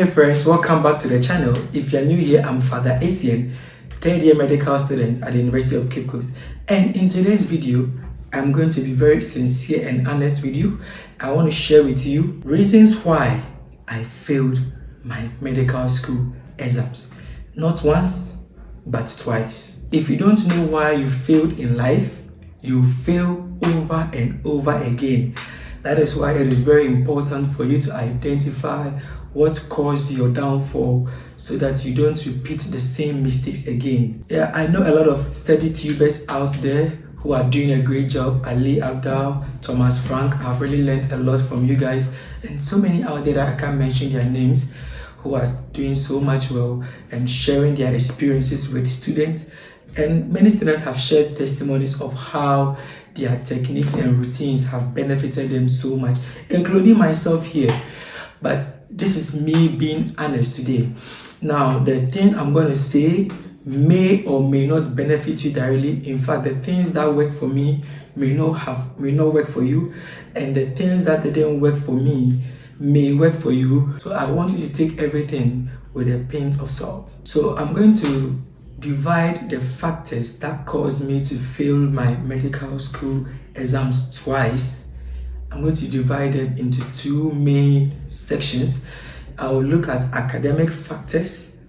Hey friends, welcome back to the channel. If you're new here, I'm Father Essien, third year medical student at the University of Cape Coast. And in today's video, I'm going to be very sincere and honest with you. I want to share with you reasons why I failed my medical school exams. Not once, but twice. If you don't know why you failed in life, you fail over and over again. That is why it is very important for you to identify what caused your downfall so that you don't repeat the same mistakes again. Yeah, I know a lot of study tubers out there who are doing a great job. Ali Abdal, Thomas Frank, I've really learned a lot from you guys, and so many out there that I can't mention their names who are doing so much well and sharing their experiences with students. And many students have shared testimonies of how their techniques and routines have benefited them so much, including myself here. But this is me being honest today. Now, the things I'm going to say may or may not benefit you directly. In fact, the things that work for me may not work for you, and the things that didn't work for me may work for you. So I want you to take everything with a pinch of salt. So I'm going to divide the factors that caused me to fail my medical school exams twice. I'm going to divide them into two main sections. I will look at academic factors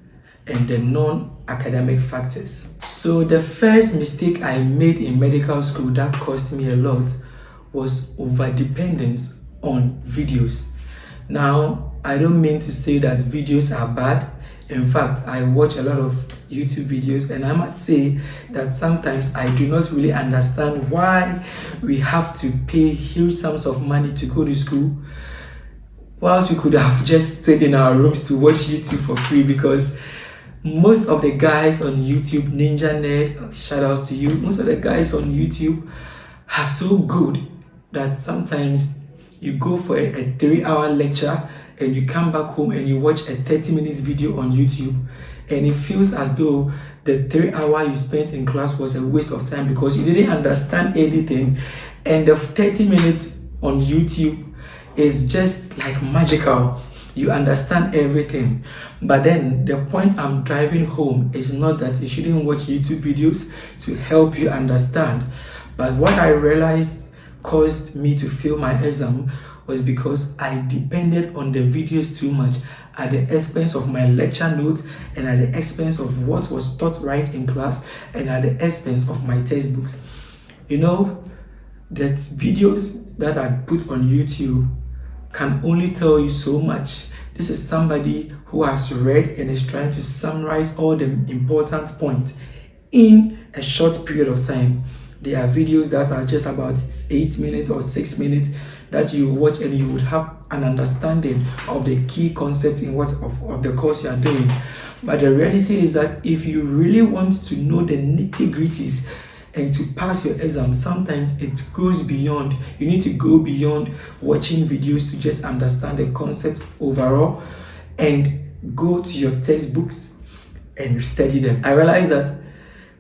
and the non-academic factors. So the first mistake I made in medical school that cost me a lot was overdependence on videos. Now, I don't mean to say that videos are bad. In fact, I watch a lot of YouTube videos, and I must say that sometimes I do not really understand why we have to pay huge sums of money to go to school, whilst we could have just stayed in our rooms to watch YouTube for free. Because most of the guys on YouTube, Ninja Nerd, shout outs to you, most of the guys on YouTube are so good that sometimes you go for a 3-hour lecture and you come back home and you watch a 30-minute video on YouTube, and it feels as though the 3 hours you spent in class was a waste of time because you didn't understand anything, and the 30 minutes on YouTube is just like magical. You understand everything. But then the point I'm driving home is not that you shouldn't watch YouTube videos to help you understand, but what I realized caused me to fail my exam was because I depended on the videos too much at the expense of my lecture notes, and at the expense of what was taught right in class, and at the expense of my textbooks. You know, that videos that I put on YouTube can only tell you so much. This is somebody who has read and is trying to summarize all the important points in a short period of time. There are videos that are just about 8 minutes or 6 minutes that you watch, and you would have an understanding of the key concepts in of the course you are doing. But the reality is that if you really want to know the nitty-gritties and to pass your exam, sometimes it goes beyond. You need to go beyond watching videos to just understand the concept overall, and go to your textbooks and study them. I realized that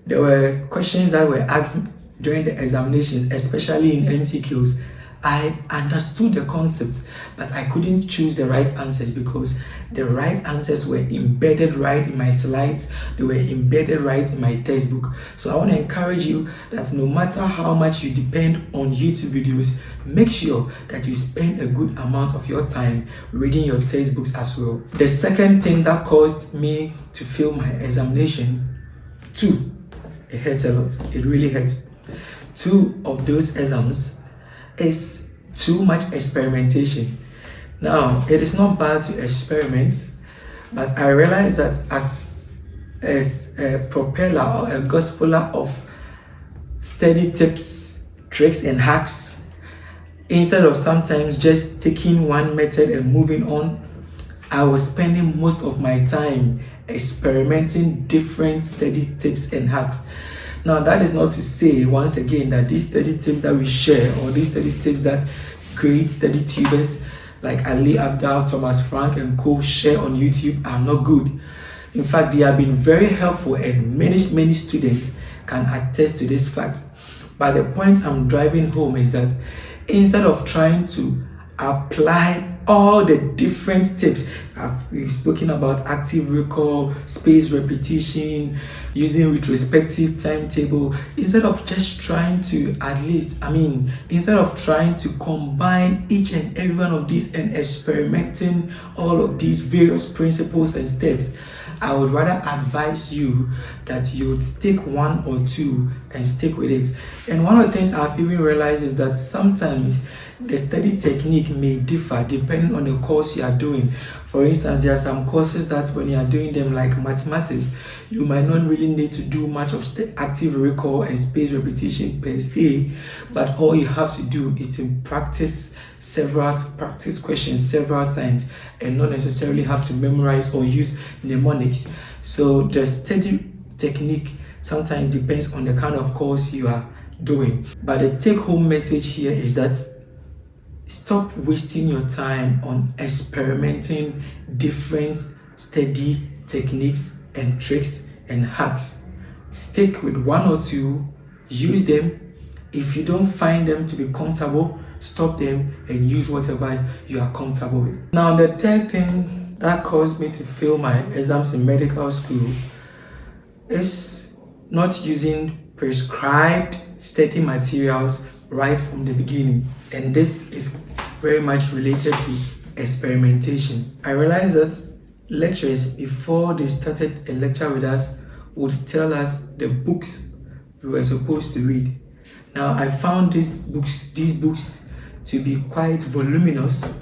there were questions that were asked during the examinations, especially in MCQs. I understood the concept, but I couldn't choose the right answers because the right answers were embedded right in my slides. They were embedded right in my textbook. So I want to encourage you that no matter how much you depend on YouTube videos, make sure that you spend a good amount of your time reading your textbooks as well. The second thing that caused me to fail my examination, it hurts a lot. It really hurts. Two of those exams is too much experimentation. Now, it is not bad to experiment, but I realized that as a propeller or a gospeler of study tips, tricks, and hacks, instead of sometimes just taking one method and moving on, I was spending most of my time experimenting different study tips and hacks. Now, that is not to say, once again, that these study tips that we share, or these study tips that great study tubers like Ali Abdal, Thomas Frank, and co share on YouTube are not good. In fact, they have been very helpful, and many students can attest to this fact. But the point I'm driving home is that instead of trying to apply all the different tips. We've spoken about active recall, spaced repetition, using retrospective timetable. Instead of just trying to instead of trying to combine each and every one of these and experimenting all of these various principles and steps, I would rather advise you that you would stick one or two and stick with it. And one of the things I've even realized is that sometimes the study technique may differ depending on the course you are doing. For instance, there are some courses that when you are doing them, like mathematics, you might not really need to do much of active recall and spaced repetition per se, but all you have to do is to practice questions several times and not necessarily have to memorize or use mnemonics. So the study technique sometimes depends on the kind of course you are doing. But the take-home message here is that stop wasting your time on experimenting different study techniques and tricks and hacks. Stick with one or two, use them. If you don't find them to be comfortable, stop them and use whatever you are comfortable with. Now, the third thing that caused me to fail my exams in medical school is not using prescribed study materials right from the beginning. And this is very much related to experimentation. I realized that lecturers, before they started a lecture with us, would tell us the books we were supposed to read. Now, I found these books to be quite voluminous,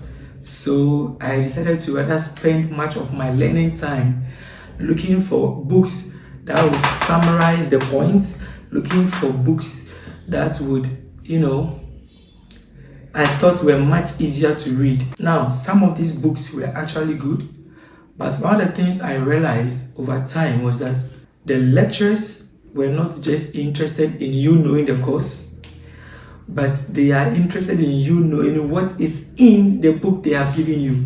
so I decided to rather spend much of my learning time looking for books that would summarize the points, looking for books that would, I thought were much easier to read. Now, some of these books were actually good, but one of the things I realized over time was that the lecturers were not just interested in you knowing the course, but they are interested in you knowing what is in the book they have given you.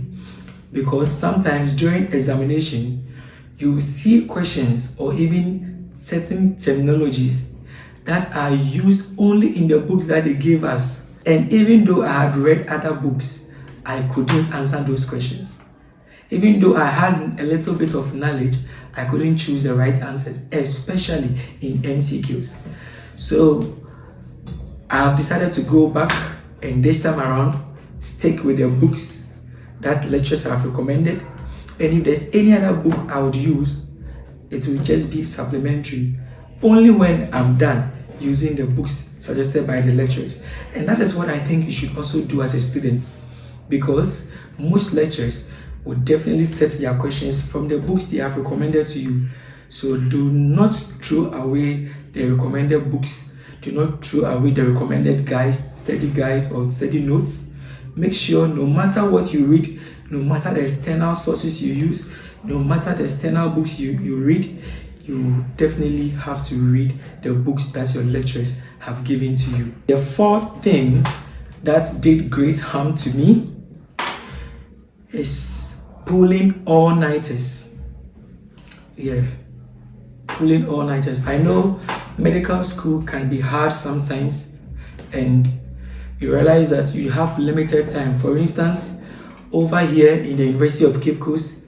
Because sometimes during examination, you see questions or even certain terminologies that are used only in the books that they gave us. And even though I had read other books, I couldn't answer those questions. Even though I had a little bit of knowledge, I couldn't choose the right answers, especially in MCQs. So I have decided to go back and this time around stick with the books that lecturers have recommended. And if there's any other book I would use, it will just be supplementary only when I'm done using the books suggested by the lecturers. And that is what I think you should also do as a student, because most lecturers would definitely set their questions from the books they have recommended to you. So do not throw away the recommended books. Do not throw away the recommended guides, study guides or study notes. Make sure no matter what you read, no matter the external sources you use, no matter the external books you read, you definitely have to read the books that your lecturers have given to you. The fourth thing that did great harm to me is pulling all-nighters. Pulling all-nighters. I know medical school can be hard sometimes, and you realize that you have limited time. For instance, over here in the University of Cape Coast,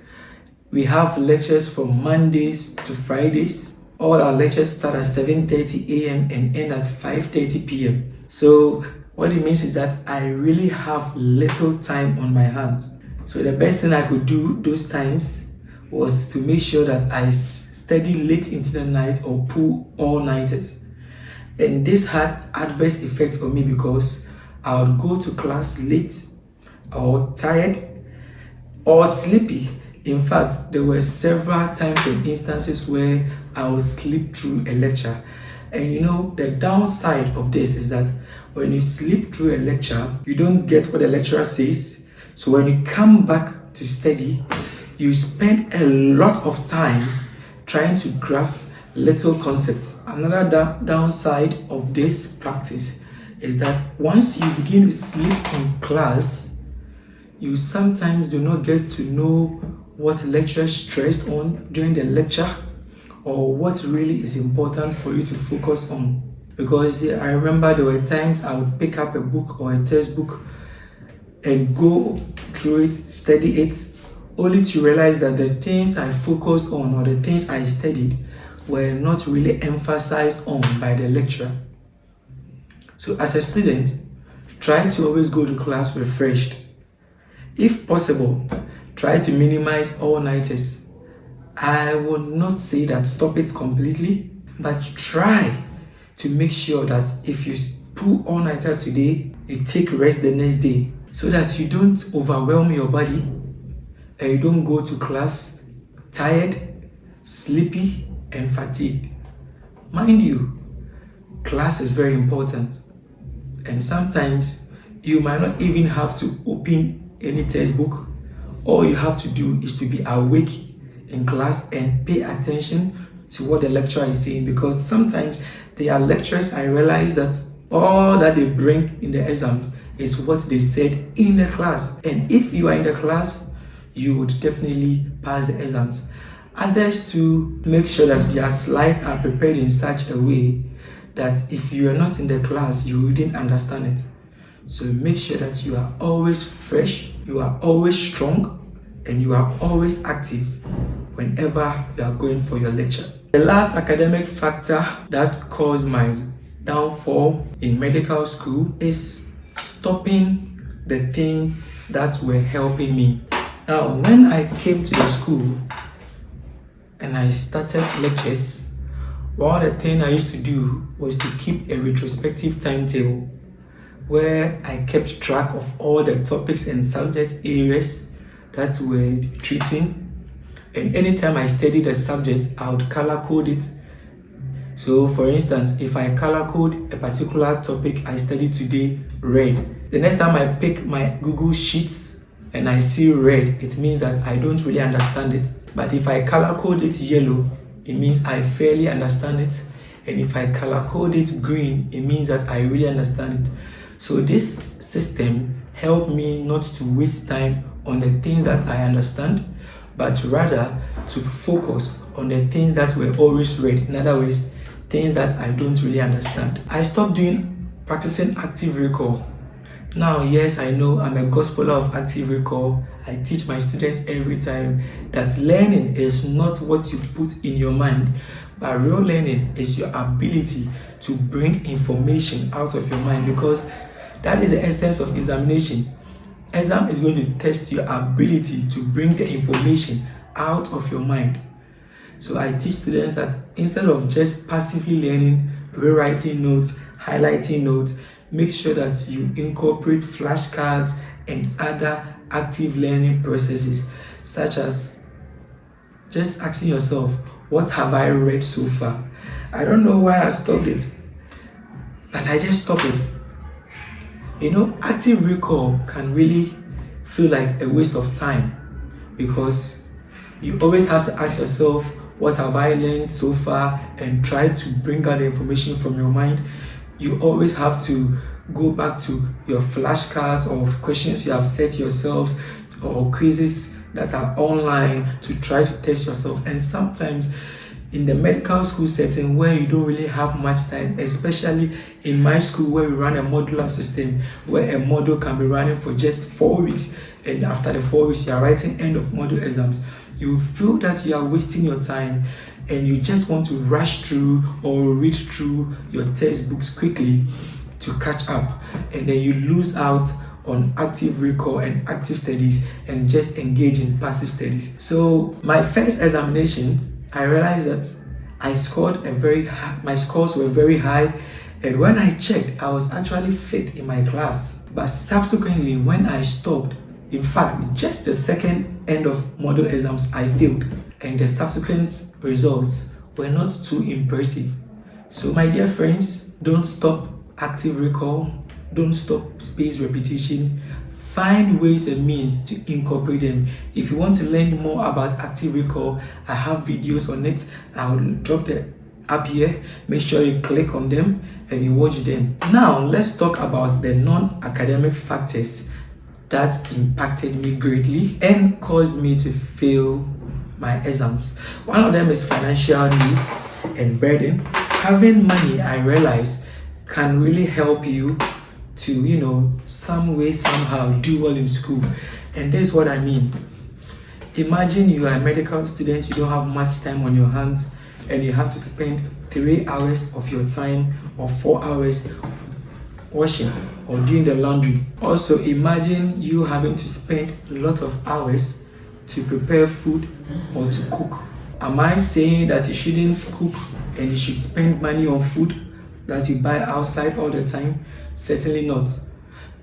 we have lectures from Mondays to Fridays. All our lectures start at 7:30 a.m. and end at 5:30 p.m. So what it means is that I really have little time on my hands. So the best thing I could do those times was to make sure that I study late into the night or pull all-nighters. And this had adverse effect on me because I would go to class late or tired or sleepy. In fact, there were several times and instances where I would sleep through a lecture. And the downside of this is that when you sleep through a lecture, you don't get what the lecturer says. So when you come back to study, you spend a lot of time trying to grasp little concepts. Another downside of this practice is that once you begin to sleep in class, you sometimes do not get to know what lecturer stressed on during the lecture or what really is important for you to focus on. Because I remember there were times I would pick up a book or a textbook and go through it, study it, only to realize that the things I focused on or the things I studied were not really emphasized on by the lecturer. So as a student, try to always go to class refreshed. If possible, try to minimize all-nighters. I would not say that stop it completely, but try to make sure that if you pull all-nighter today, you take rest the next day, so that you don't overwhelm your body and you don't go to class tired, sleepy, and fatigued. Mind you, class is very important, and sometimes you might not even have to open any textbook. All you have to do is to be awake in class and pay attention to what the lecturer is saying, because sometimes there are lecturers I realize that all that they bring in the exams is what they said in the class, and if you are in the class, you would definitely pass the exams. Others to make sure that their slides are prepared in such a way that if you are not in the class, you wouldn't understand it. So make sure that you are always fresh, you are always strong, and you are always active whenever you are going for your lecture. The last academic factor that caused my downfall in medical school is stopping the things that were helping me. Now, when I came to the school and I started lectures, one of the things I used to do was to keep a retrospective timetable where I kept track of all the topics and subject areas that we're treating. And anytime I studied a subject, I would color code it. So for instance, if I color code a particular topic I studied today red, the next time I pick my Google Sheets and I see red, it means that I don't really understand it. But if I color code it yellow, it means I fairly understand it. And if I color code it green, it means that I really understand it. So this system helped me not to waste time on the things that I understand, but rather to focus on the things that were always red. In other words, things that I don't really understand. I stopped practicing active recall. Now, yes, I know I'm a gospeler of active recall. I teach my students every time that learning is not what you put in your mind, but real learning is your ability to bring information out of your mind, because that is the essence of examination. Exam is going to test your ability to bring the information out of your mind. So I teach students that instead of just passively learning, rewriting notes, highlighting notes, make sure that you incorporate flashcards and other active learning processes, such as just asking yourself, what have I read so far? I don't know why I stopped it, but I just stopped it. You know, active recall can really feel like a waste of time, because you always have to ask yourself, what have I learned so far, and try to bring out the information from your mind. You always have to go back to your flashcards or questions you have set yourselves or quizzes that are online to try to test yourself. And sometimes in the medical school setting where you don't really have much time, especially in my school where we run a modular system where a module can be running for just 4 weeks, and after the 4 weeks you are writing end of module exams, you feel that you are wasting your time and you just want to rush through or read through your textbooks quickly to catch up, and then you lose out on active recall and active studies and just engage in passive studies. So my first examination, I realized that I scored my scores were very high, and when I checked, I was actually fit in my class. But subsequently, when I stopped, in fact, just the second end of module exams, I failed, and the subsequent results were not too impressive. So my dear friends, don't stop active recall, don't stop spaced repetition. Find ways and means to incorporate them. If you want to learn more about active recall, I have videos on it. I'll drop the app here. Make sure you click on them and you watch them. Now, let's talk about the non-academic factors that impacted me greatly and caused me to fail my exams. One of them is financial needs and burden. Having money, I realize, can really help you to, some way, somehow do well in school. And this is what I mean. Imagine you are a medical student, you don't have much time on your hands, and you have to spend 3 hours of your time or 4 hours washing or doing the laundry. Also, imagine you having to spend a lot of hours to prepare food or to cook. Am I saying that you shouldn't cook and you should spend money on food that you buy outside all the time? Certainly not.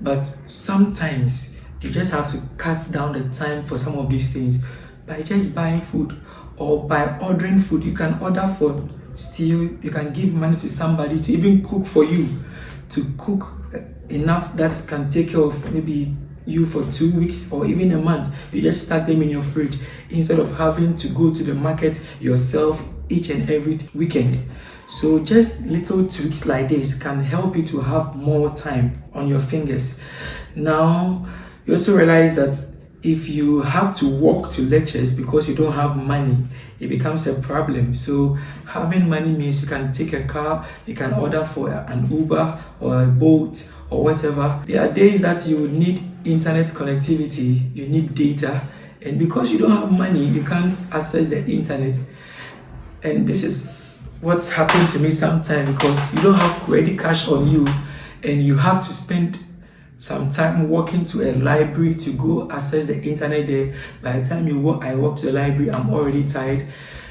But sometimes you just have to cut down the time for some of these things by just buying food or by ordering food. You can order for stew, you can give money to somebody to even cook for you, to cook enough that can take care of maybe you for 2 weeks or even a month. You just stack them in your fridge instead of having to go to the market yourself each and every weekend. So just little tweaks like this can help you to have more time on your fingers. Now, you also realize that if you have to walk to lectures because you don't have money, it becomes a problem. So having money means you can take a car, you can order for an Uber or a Bolt or whatever. There are days that you would need internet connectivity, you need data, and because you don't have money, you can't access the internet. And this is what's happened to me sometimes, because you don't have ready cash on you and you have to spend some time walking to a library to go access the internet there. By the time I walk to the library, I'm already tired.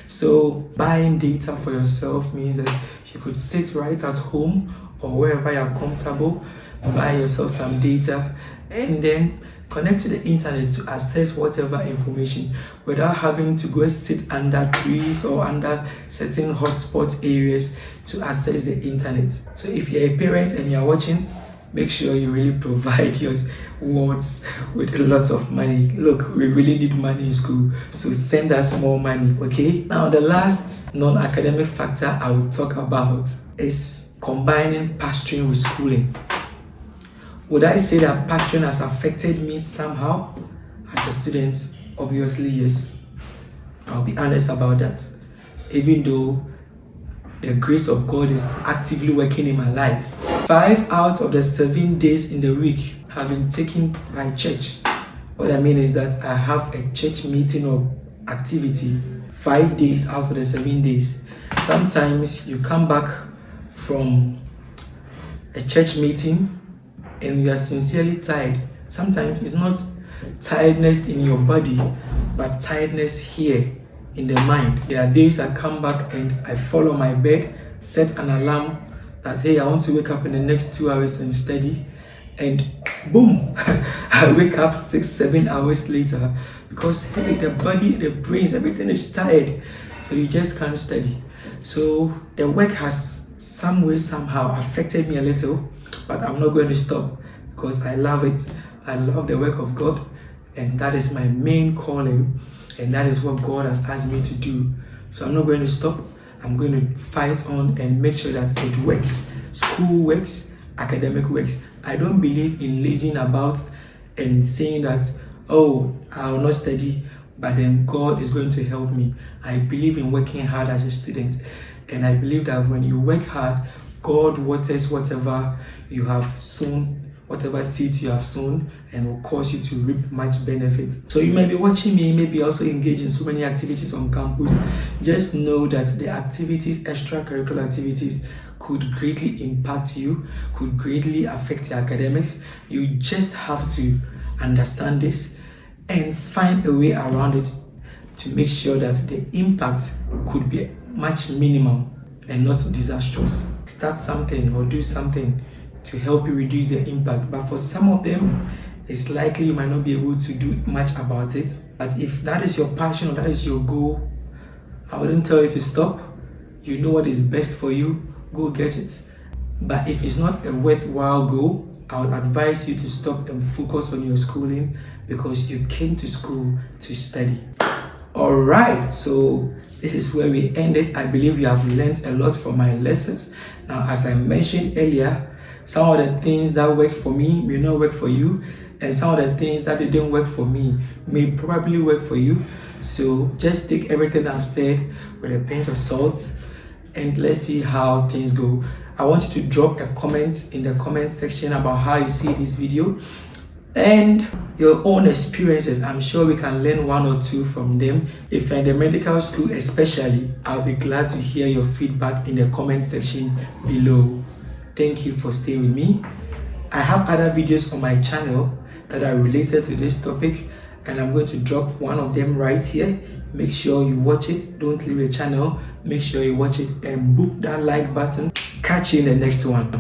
So buying data for yourself means that you could sit right at home or wherever you're comfortable, buy yourself some data, and then connect to the internet to access whatever information without having to go sit under trees or under certain hotspot areas to access the internet. So if you're a parent and you're watching, make sure you really provide your wards with a lot of money. Look, we really need money in school, so send us more money, okay? Now, the last non-academic factor I will talk about is combining pastoring with schooling. Would I say that pastoring has affected me somehow as a student? Obviously, yes. I'll be honest about that. Even though the grace of God is actively working in my life. 5 out of the 7 days in the week have been taken by church. What I mean is that I have a church meeting or activity 5 days out of the 7 days. Sometimes you come back from a church meeting and you are sincerely tired. Sometimes it's not tiredness in your body, but tiredness here in the mind. There are days I come back and I fall on my bed, set an alarm that, hey, I want to wake up in the next 2 hours and study, and boom, I wake up 6-7 hours later because, hey, the body, the brains, everything is tired, so you just can't study. So the work has some way, somehow affected me a little, but I'm not going to stop because I love it. I love the work of God, and that is my main calling, and that is what God has asked me to do. So I'm not going to stop. I'm going to fight on and make sure that it works. School works, academic works. I don't believe in lazing about and saying that, oh, I will not study, but then God is going to help me. I believe in working hard as a student. And I believe that when you work hard, God waters whatever you have sown, whatever seeds you have sown, and will cause you to reap much benefit. So you may be watching me, maybe also engage in so many activities on campus. Just know that the activities, extracurricular activities, could greatly impact you, could greatly affect your academics. You just have to understand this and find a way around it to make sure that the impact could be much minimal and not disastrous. Start something or do something to help you reduce the impact. But for some of them, it's likely you might not be able to do much about it. But if that is your passion or that is your goal, I wouldn't tell you to stop. You know what is best for you, go get it. But if it's not a worthwhile goal, I would advise you to stop and focus on your schooling because you came to school to study. All right, so this is where we end it. I believe you have learned a lot from my lessons. Now, as I mentioned earlier, some of the things that worked for me may not work for you, and some of the things that didn't work for me may probably work for you. So just take everything I've said with a pinch of salt and let's see how things go. I want you to drop a comment in the comment section about how you see this video. and your own experiences. I'm sure we can learn one or two from them. If you're in the medical school especially, I'll be glad to hear your feedback in the comment section below. Thank you for staying with me. I have other videos on my channel that are related to this topic, and I'm going to drop one of them right here. Make sure you watch it. Don't leave the channel. Make sure you watch it and book that like button. Catch you in the next one.